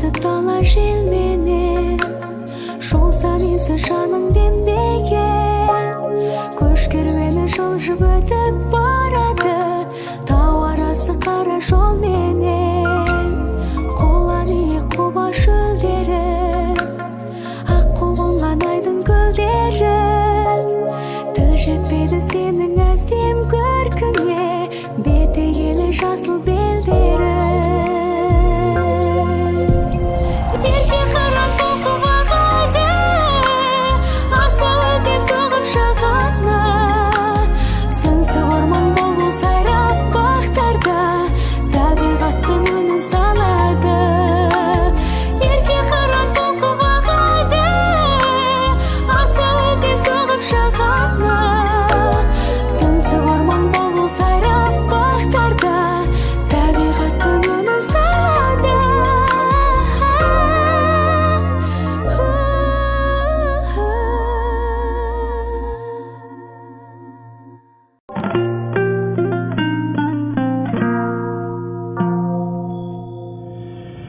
Esip dala желменен Жолсан есі жаның демдеген Көш керуені жылжып өтіп барады Тау арасы қара жолмен